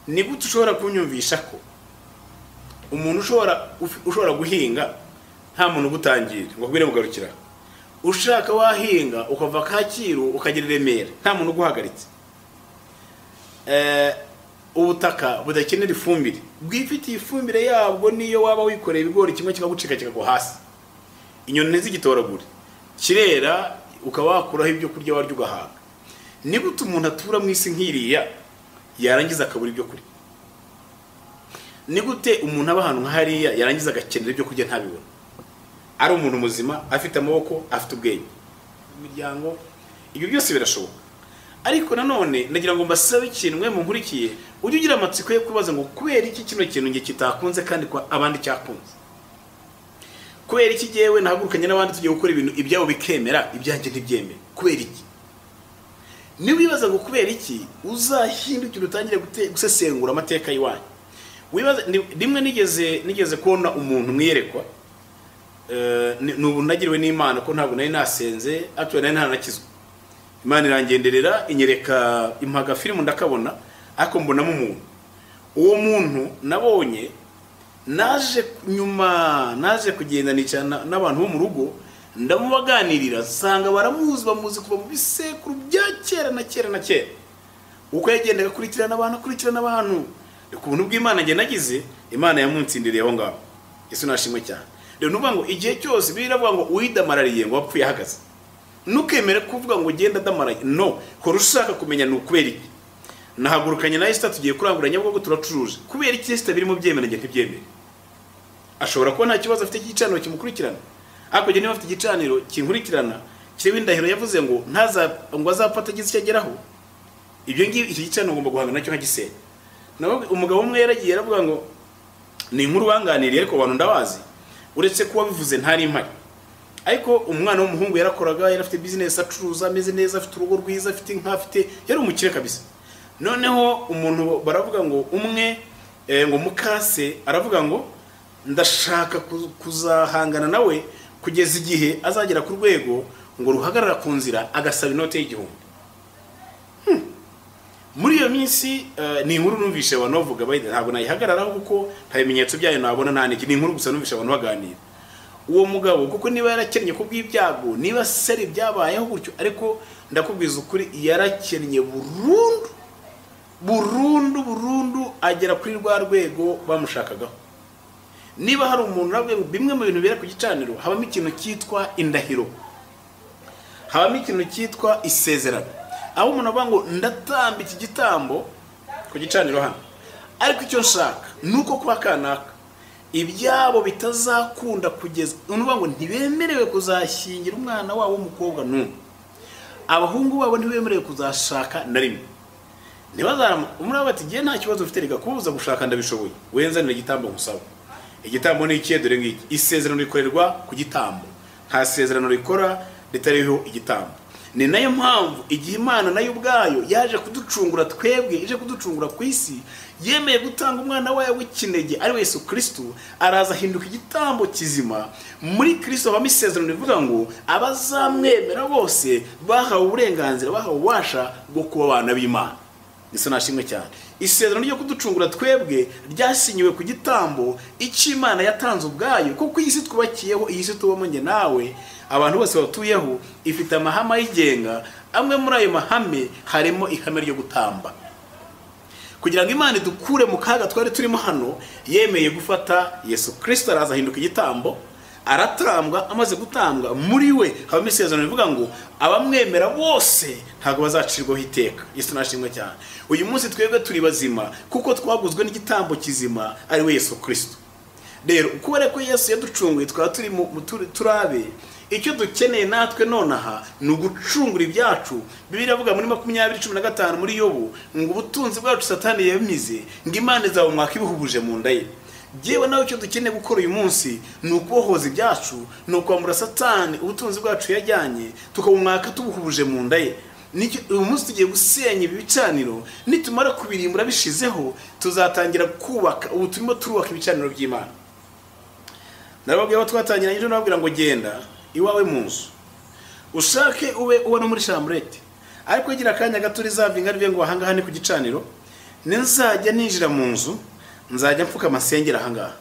Ni gute ushobora kunyumvisha ko umuntu ushobora guhinga nta muntu ugutangira ngo kubire mugarukira? Ushaka wahinga ukava Kacyiru ukagera Remera nta muntu uguhagaritse? Ubutaka budakenera ifumbire, bwifitiye ifumbire yabwo, niyo waba wikoreye ibigori kimwe kikagucika kikagwa hasi, inyoni ntizigitoragure, kirera ukaba wakuraho ibyo kurya waryo ugahaga. Ni gute umuntu atura mu isi nk'iriya yarangiza akabura ibyo kurya? Ni gute umuntu aba ahantu nk'ahariya yarangiza agakenera ibyo kurya ntabibona? Ari umuntu muzima, afite amaboko, afite ubwenge, imiryango, ibyo byose birashoboka. ariko nanone ndagira ngo mbasabe ikintu mwe munkurikiye ujye ugira amatsiko yo kubaza ngo kubera iki kino kintu nge kitakunze kandi kwa abandi cyakunze, kubera iki jewe nahagurukanye n'abandi tugiye gukora ibintu ibyabo bikemera ibyanjye ntibyemere, kubera iki? Niwibaza ngo kubera iki uzahindukira utangire gusesengura amateka yiwanyu. Wibaza rimwe nigeze kubona umuntu mwiyerekwa nubu nagiriwe n'Imana ko ntabwo nari nasenze atwe nari ntanakizwa. Imana irangenderera inyereka impaga filmu ndakabona ako mbonamo umuntu. Uwo muntu nabonye naje kugenda nicana n'abantu bo mu rugo ndamubaganirira sanga baramuzi bamuzi kuva mu bisekuru bya kera na kera uko yagendaga kurikirana abantu ku buntu bw'Imana nge nagize Imana yamunsindiriye aho ngaho. Yesu nashimwe cyane. Rero nuvuga ngo igihe cyose biravuga ngo uyidamarariye ngo wapfuye ahagaze, nukemere kuvuga ngo genda damaraye, no, hora ushaka kumenya n'ukubera iki. Nahagurukanye na Esther tugiye kuranguranya bwo turacuruje, kubera iki Esther birimo byemera nge ntibyemere. Ashobora kuba nta kibazo afite cy'igicaniro kimukurikirana, ariko je niba afite igicaniro kinkurikirana kirewe indahiro yavuze ngo ngo azapata gize cyageraho, ibyo ngibi iki gicaniro ngomba guhanga nacyo nkagisenya. Nawe umugabo umwe yaragiye aravuga ngo ni inkuru banganiriye ariko abantu ndabazi, uretse kuba bivuze ntari impari. Ariko umwana w'umuhungu yarakoraga, yarafite business acuruza ameze neza, afite urugo rwiza, afite inka, afite yari umukire kabisa. Noneho umuntu baravuga ngo umwe ngo mukase aravuga ngo ndashaka kuzahangana nawe kugeza igihe azagera ku rwego ngo ruhagarara ku nzira agasaba inote y'igihumbi. Muri iyo minsi ni inkuru numvishe abantu bavuga ntabwo nayihagararaho kuko nta bimenyetso byayo nabona ntaniki, ni inkuru gusa numvishe abantu baganira. Uwo mugabo kuko niba yarakennye ku bw'ibyago, niba seri byabayeho gutyo, ariko ndakubwiza ukuri yarakennye burundu agera kuri rwa rwego bamushakagaho. Niba hari umuntu nabwe bimwe mu bintu bira ku gicaniro habamo ikintu cyitwa indahiro, habamo ikintu cyitwa isezerano. Aho umuntu avuga ngo ndatamba iki gitambo ku gicaniro hano, ariko icyo nshaka nuko kwa kanaka ibyabo bitazakunda kugeza unuvuga ngo ntibemerewe kuzashyingira umwana wabo w'umukobwa n'umwe, abahungu babo ntibemerewe kuzashaka na rimwe. Umuraba ati giye nta kibazo ufite reka kubuza gushaka ndabishoboye, wenzanira igitambo ngusaba. Igitambo ni iki? Dore ngiki isezerano rikorerwa ku gitambo, nta sezerano rikora ritariho igitambo. Ni nayo mpamvu igihe Imana nayo ubwayo yaje kuducungura twebwe, ije kuducungura ku isi, yemeye gutanga umwana wayo w'ikinege ari we Yesu Kristo, araza hinduka igitambo kizima. Muri Kristo habamo isezerano rivuga ngo abazamwemera bose bahawe uburenganzira, bahawe ububasha bwo kuba abana b'Imana. Yesu nashimwe cyane. Isezerano ryo kuducungura twebwe ryasinyiwe ku gitambo icyo Imana yatanze ubwayo, kuko iyi si twubakiyeho, iyi si tubamo nge nawe abantu bose batuyeho ifite amahame yigenga. Amwe muri ayo mahame harimo ihame ryo gutamba. Kugira ngo Imana idukure mu kaga twari turimo hano, yemeye gufata Yesu Kristo araza hinduka igitambo, aratambwa. Amaze gutambwa muri we habamo isezerano rivuga ngo abamwemera bose ntago bazacirwaho iteka. Yesu nashimwe cyane. Uyu munsi twebwe turi bazima kuko twaguzwe n'igitambo kizima ari we Yesu Kristo. Rero ukubera ko Yesu yaducunguye twaba turabe, icyo dukeneye natwe nonaha ni ugucungura ibyacu. Bibiliya iravuga muri 20:15 muri Yobu ngo ubutunzi bwacu Satani yamize ngo Imana izawe mwaka ibihubuje mu nda ye. Jewe nawe icyo dukeneye gukora uyu munsi ni ukubohoza ibyacu, ni ukwambura Satani ubutunzi bwacu yajyanye tukabumwaka tubuhubuje mu nda ye. Uyu munsi tugiye gusenya ibi bicaniro, nitumara kubirimbura bishizeho tuzatangira kubaka. Ubu turimo turubaka ibicaniro by'Imana. Narababwiye aho twatangiranye ejo, nababwira ngo genda iwawe mu nzu ushake ube no muri chambrette, ariko gira akanya gato rizavinga rive ngo ahangaha ni ku gicaniro, nzajya ninjira mu nzu nzajya mfuka amasengera ahangaha.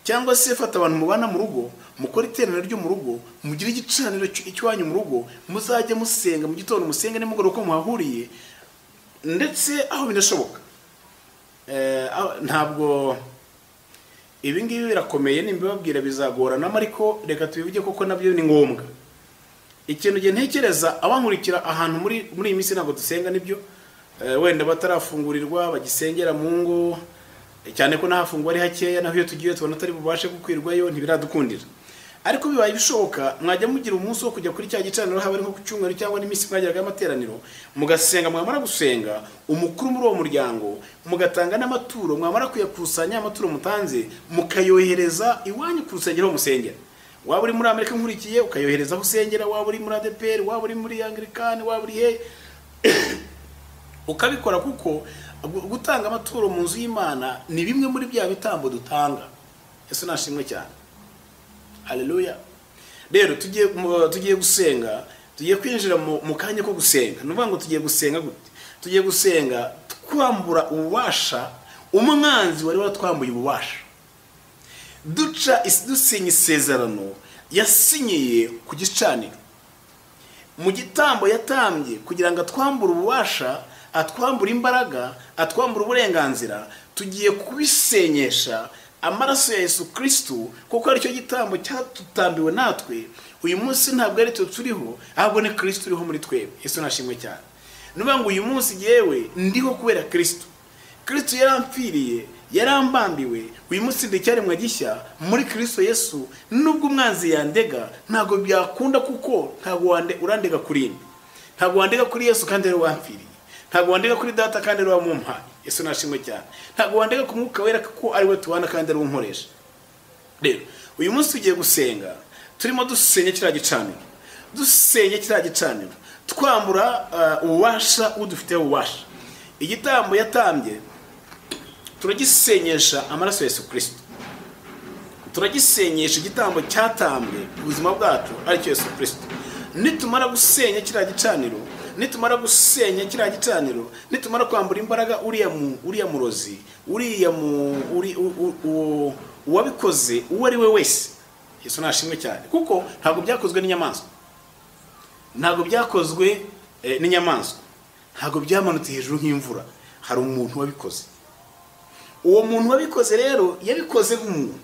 Cyangwa se fata abantu mubana mu rugo, mukora iteraniro ryo mu rugo, mugira igicaniro icywanyu mu rugo, muzajya musenga mu gitondo, musenge nimugoroba uko muhahuriye, ndetse aho binashoboka. Ntabwo ibi ngibi birakomeye, nimbibabwira bizagorana, ariko reka tubivuge koko nabyo ni ngombwa. Ikintu gihe ntekereza abankurikira ahantu muri iyi minsi ntabwo dusenga nibyo, wenda batarafungurirwa bagisengera mu ngo, cyane ko nahafungwa ari hakeya, naho iyo tugiye tubona atari bubashe gukwirwayo ntibiradukundira. ariko bibaye bishoboka mwajya mugira umunsi wo kujya kuri cya gicaniro haba ari nko ku cyumweru cyangwa n'iminsi mwagiraga amateraniro mugasenga, mwamara gusenga umukuru muri uwo muryango mugatanga n'amaturo, mwamara kuyakusanya amaturo mutanze mukayohereza iwanyu ku rusengero musengera. Waba uri muri Amerika nkurikiye ukayohereza aho usengera, waba uri muri ADPR, waba uri muri Anglikani, waba uri he ukabikora, kuko gutanga amaturo mu nzu y'Imana ni bimwe muri bya bitambo dutanga. Yesu nashimwe cyane. Haleluya. Rero tugiye gusenga, tugiye kwinjira mu kanya ko gusenga. Nuvuga ngo tugiye gusenga gute? Tugiye gusenga twambura ububasha umwanzi wari waratwambuye ububasha. Dusinya isezerano yasinyiye ku gicaniro. Mu gitambo yatambye kugira ngo atwambure ububasha, atwambure imbaraga, atwambure uburenganzira, tugiye kubisenyesha amaraso ya Yesu Kristo, kuko ari cyo gitambo cyatutambiwe natwe. Uyu munsi ntabwo ari cyo turiho, ahubwo ni Kristo uriho muri twebwe. Yesu nashimwe cyane. Nuvuga ngo uyu munsi yewe ndiho kubera Kristo. Kristo yarampfiriye, yarambambiwe. Uyu munsi ndicyaremwe gishya muri Kristo Yesu. Nubwo umwanzi yandega ntago byakunda, kuko ntago urandega kuri indi. Ntago wandega kuri Yesu kandi ari wampfiriye. Ntago wandega kuri Data kandi ari wamumpaye. Yesu nashimwe cyane. Ntago wandega ku Mwuka Wera kuko ari we tubana kandi ari unkoresha. Rero uyu munsi tugiye gusenga, turimo dusenya kiriya gicaniro. Dusenya kiriya gicaniro twambura ububasha udufite ububasha. Igitambo yatambye turagisenyesha amaraso ya Yesu Kristo. Turagisenyesha igitambo cyatambwe ubuzima bwacu ari cyo Yesu Kristo. Nitumara gusenya kiriya gicaniro, nitumara gusenya kiriya gicaniro, nitumara kwambura imbaraga uriya murozi, uwabikoze uwo ari we wese. Yesu nashimwe cyane, kuko ntabwo byakozwe n'inyamaswa, ntabwo byakozwe n'inyamaswa, ntabwo byamanutse hejuru nk'imvura. Hari umuntu wabikoze. Uwo muntu wabikoze rero yabikoze nk'umuntu.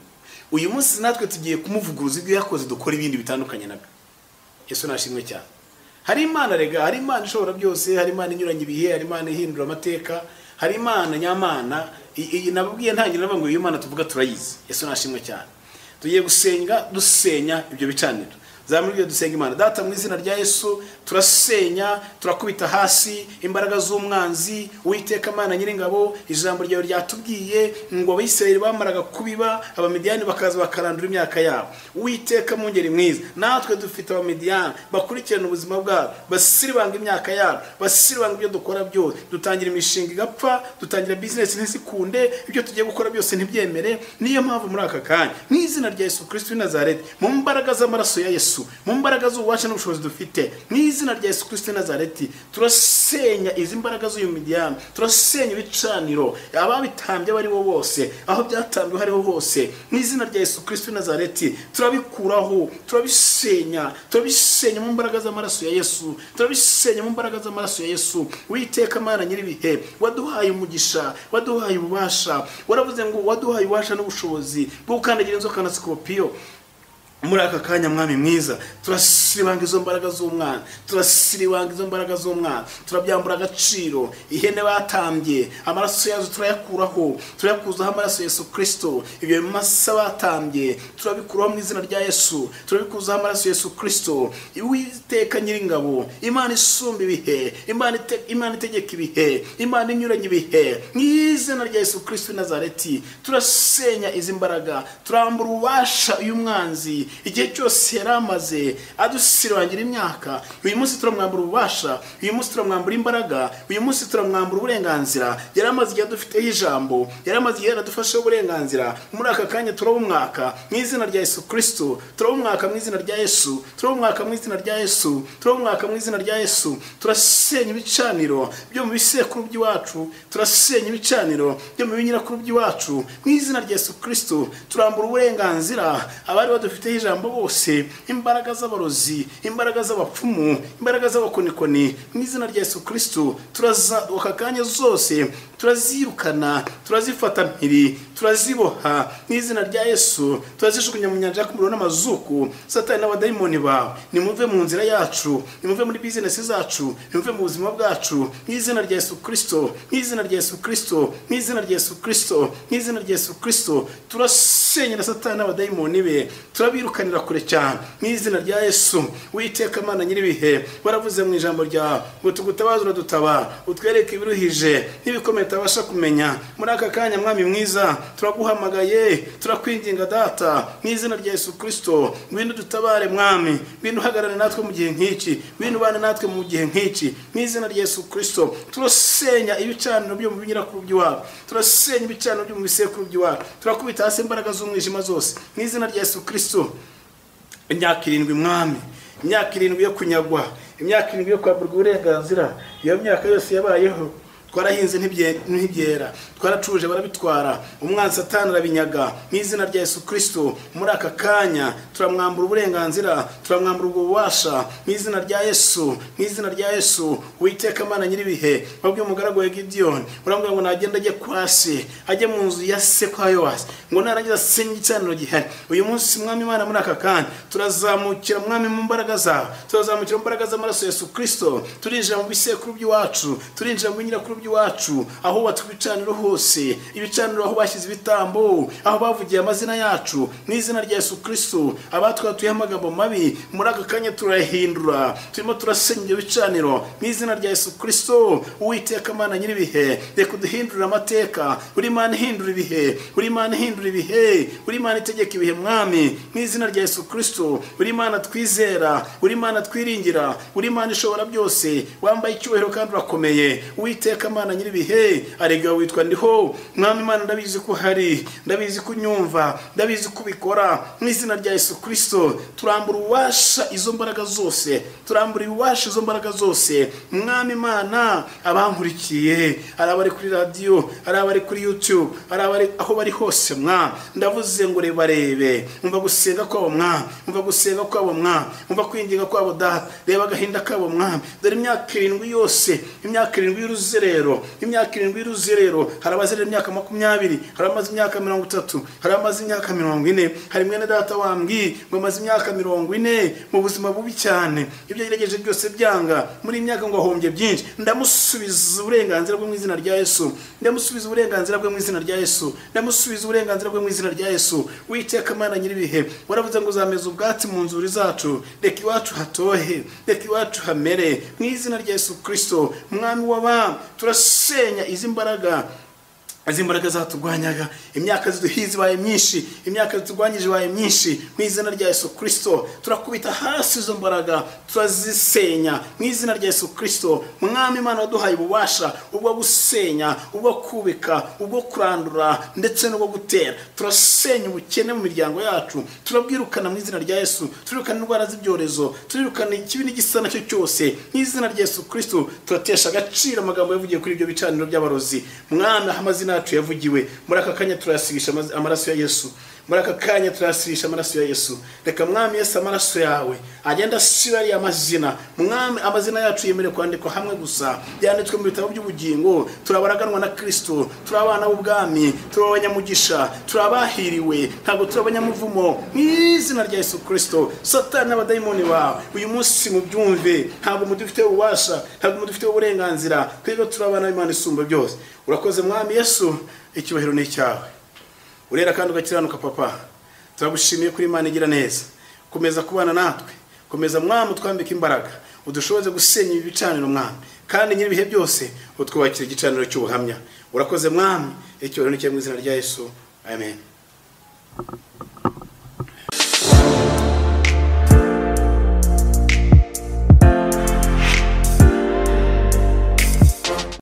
Uyu munsi natwe tugiye kumuvuguruza ibyo yakoze, dukora ibindi bitandukanye nabyo. Yesu nashimwe cyane. Hari Imana rega, hari Imana ishobora byose, hari Imana inyuranye ibihe, hari Imana ihindura amateka, hari Imana nyamana. Nababwiye ntangira ngo iyo Imana tuvuga turayizi. Yesu nashimwe cyane. Tugiye gusenga dusenya ibyo bicaniro. Zamurire dusenga Imana. Data mu izina rya Yesu turasenya, turakubita hasi imbaraga z'umwanzi. Uwiteka Mana Nyiringabo, ijambo ryawe ryatubwiye ngo Abisirayeli bamaraga kubiba, Abamidiyani bakaza bakarandura imyaka yabo. Uwiteka Mungeri mwiza, natwe dufite Abamidiyani bakurikirana ubuzima bwabo, basiribanga imyaka yabo, basiribanga ibyo dukora byose. Dutangira imishinga igapfa, dutangira business ntisikunde, ibyo tugiye gukora byose ntibyemere. Niyo mpamvu muri aka kanya mu izina rya Yesu Kristo w'i Nazareti, mu mbaraga z'amaraso ya Yesu, mu mbaraga z'ububasha n'ubushobozi dufite, mu izina rya Yesu Kristo w'i Nazareti, turasenya izi mbaraga z'uyu Midiyani, turasenya ibicaniro, ababitambye bari bo bose, aho byatambiwe hariho hose. Mu izina rya Yesu Kristo w'i Nazareti turabikuraho, turabisenya mu mbaraga z'amaraso ya Yesu, turabisenya mu mbaraga z'amaraso ya Yesu. Uwiteka Mana Nyiribihe, waduhaye umugisha, waduhaye ububasha, waravuze ngo waduhaye ububasha n'ubushobozi bwo gukandagira inzoka na sikopiyo. Muri aka kanya Mwami mwiza, turasiribanga izo mbaraga z'umwana, turasiribanga izo mbaraga z'umwana, turabyambura agaciro. Ihene batambye, amaraso yazo turayakuraho, turayakuzaho amaraso ya Yesu Kristo. Ibyo bimasa batambye turabikuraho mu izina rya Yesu, turabikuzaho amaraso ya Yesu Kristo. Uwiteka Nyiringabo, Imana isumba ibihe, Imana itegeka ibihe, Imana inyuranye ibihe, mu izina rya Yesu Kristo w'i Nazareti turasenya izi mbaraga, turambura ububasha uyu mwanzi igihe cyose yaramaze adusiribangira imyaka. Uyu munsi turamwambura ububasha, uyu munsi turamwambura imbaraga, uyu munsi turamwambura uburenganzira. Yaramaze igihe dufiteho ijambo, yaramaze igihe adufasheho uburenganzira. Muri aka kanya turabumwaka mu izina rya Yesu Kristo, turabumwaka mu izina rya Yesu, turabumwaka mu izina rya Yesu, turabumwaka mu izina rya Yesu. Turasenya ibicaniro byo mu bisekuru by'iwacu, turasenya ibicaniro byo mu binyirakuru by'iwacu mu izina rya Yesu Kristo. Turambura uburenganzira abari badufiteho ijambo bose, imbaraga z'abarozi, imbaraga z'abapfumu, imbaraga z'abakonikoni, mu izina rya Yesu Kristo. Turaza akakanya zose turazirukana, turazifata mpiri, turaziboha mu izina rya Yesu. Turazijugunya mu nyanja y'umuriro n'amazuku. Satani n'abadayimoni bawe nimuve mu nzira yacu, nimuve muri business zacu, nimuve mu buzima bwacu mu izina rya Yesu Kristo, mu izina rya Yesu Kristo, mu izina rya Yesu Kristo, mu izina rya Yesu Kristo. turasenyera satani n'abadayimoni be, turabirukanira kure cyane mu izina rya Yesu. Uwiteka Mana nyiribihe, waravuze mu ijambo ryawe ngo tugutabaze uradutabara, utwereke ibiruhije n'ibikomeye tutabasha kumenya. Muri aka kanya mwami mwiza turaguhamagaye, turakwinginga data mu izina rya Yesu Kristo, ngwino dutabare mwami, ngwino uhagarare natwe mu gihe nk'iki, ngwino ubane natwe mu gihe nk'iki mu izina rya Yesu Kristo. Turasenya ibicaniro byo mu binyirakuru by'iwawe, turasenya ibicaniro byo mu bisekuru by'iwawe, turakubita hasi imbaraga z'umwijima zose mu izina rya Yesu Kristo. Imyaka 7 mwami, imyaka 7 yo kunyagwa, imyaka 7 yo kwamburwa uburenganzira, iyo myaka yose yabayeho twarahinze ntibyera, twaracuje barabitwara, umwanzi satani arabinyaga mu izina rya Yesu Kristo. Muri aka kanya turamwambura uburenganzira, turamwambura ububasha mu izina rya Yesu, mu izina rya Yesu. Uwiteka Mana nyiribihe, wabwiye umugaragu wa Gideon urambwira ngo nagenda ajye kwase, ajye mu nzu ya se kwa Yowasi, ngo narangiza asenye igicaniro gihari. Uyu munsi mwami Mana muri aka kanya turazamukira mwami mu mbaraga zawe, turazamukira mu mbaraga z'amaraso ya Yesu Kristo, turinjira mu bisekuru by'iwacu, turinjira mu binyirakuru by'iwacu, aho batwicaniro hose, ibicaniro aho bashyize ibitambo, aho bavugiye amazina yacu mu izina rya Yesu Kristo. Abatwatuye amagambo mabi muri aka kanya turahindura, turimo turasenya ibyo bicaniro mu izina rya Yesu Kristo. Uwiteka Mana nyiribihe, reka uduhindurire amateka, uri Mana ihindura ibihe, uri Mana ihindura ibihe, uri Mana itegeka ibihe mwami mu izina rya Yesu Kristo. Uri Mana twizera, uri Mana twiringira, uri Mana ishobora byose, wambaye icyubahiro kandi urakomeye. Uwiteka Mana nyiribihe, arega witwa ndiho mwami Mana, ndabizi ko hari, ndabizi ko unyumva, ndabizi ko ubikora mu izina rya Yesu Kristo. Turambura ububasha izo mbaraga zose, turambura ububasha izo mbaraga zose mwami Mana. Abankurikiye ari abari kuri radio, ari abari kuri YouTube, ari abari aho bari hose mwami, ndavuze ngo rebarebe, umva gusenga kwabo mwami, umva gusenga kwabo mwami, umva kwinginga kwabo data, reba agahinda kabo mwami. Dore imyaka 7 yose, imyaka 7 y'uruzerero, imyaka 7 y'uruzerero, hari abazerera imyaka 20, hari amaze imyaka 30, hari amaze imyaka 40, hari mwene data wambwi ngo amaze imyaka 40 mu buzima bubi cyane, ibyo yiregeje byose byanga muri imyaka ngo ahombye byinshi. Ndamusubiza uburenganzira bwo mu izina rya Yesu, ndamusubiza uburenganzira bwo mu izina rya Yesu, ndamusubiza uburenganzira bwo mu izina rya Yesu. Uwiteka Mana nyiribihe, waravuze ngo uzameza ubwatsi mu nzuri zacu, reka iwacu hatohe, reka iwacu hamere mu izina rya Yesu Kristo. Mwami w'abami, turasenya izi mbaraga zatugwanyaga, imyaka ziduhize baye myinshi, imyaka zitugwanyije baye myinshi mu izina rya Yesu Kristo. Turakubita hasi izo mbaraga, turazisenya mu izina rya Yesu Kristo. Mwami Mana waduhaye ububasha ubwo gusenya, ubwo kubika, ubwo kurandura ndetse no gutera. Turasenya ubukene mu miryango yacu, turabwirukana mu izina rya Yesu, turirukana indwara z'ibyorezo, turirukana ikibi n'igisa nacyo cyose mu izina rya Yesu Kristo. Turatesha agaciro amagambo yavugiye kuri ibyo bicaniro by'abarozi mwami, amazina yacu yavugiwe. Muri aka kanya turasigisha amaraso ya Yesu, muri aka kanya turasigisha amaraso ya Yesu. Reka mwami Yesu amaraso yawe agenda asiba ari amazina mwami. Amazina yacu yemere kwandikwa hamwe gusa, yanditswe mu bitabo by'ubugingo. Turabaraganwa na Kristo, turabana ubwami, turabanyamugisha, turabahiriwe, ntabwo turabanyamuvumo mu izina rya Yesu Kristo. Satani n'abadayimoni bawe uyu munsi mubyumve, ntabwo mudufite ububasha, ntabwo mudufite uburenganzira, twebwe turabana Imana isumba byose. Urakoze mwami Yesu, icyubahiro ni cyawe, urera kandi ugakiranuka papa. Turagushimiye kuri Imana igira neza, komeza kubana natwe, komeza mwami twambika imbaraga, udushoboze gusenya ibi bicaniro mwami, kandi nyiribihe byose utwubakira igicaniro cy'ubuhamya. Urakoze mwami, icyubahiro ni cyawe mu izina rya Yesu, amen.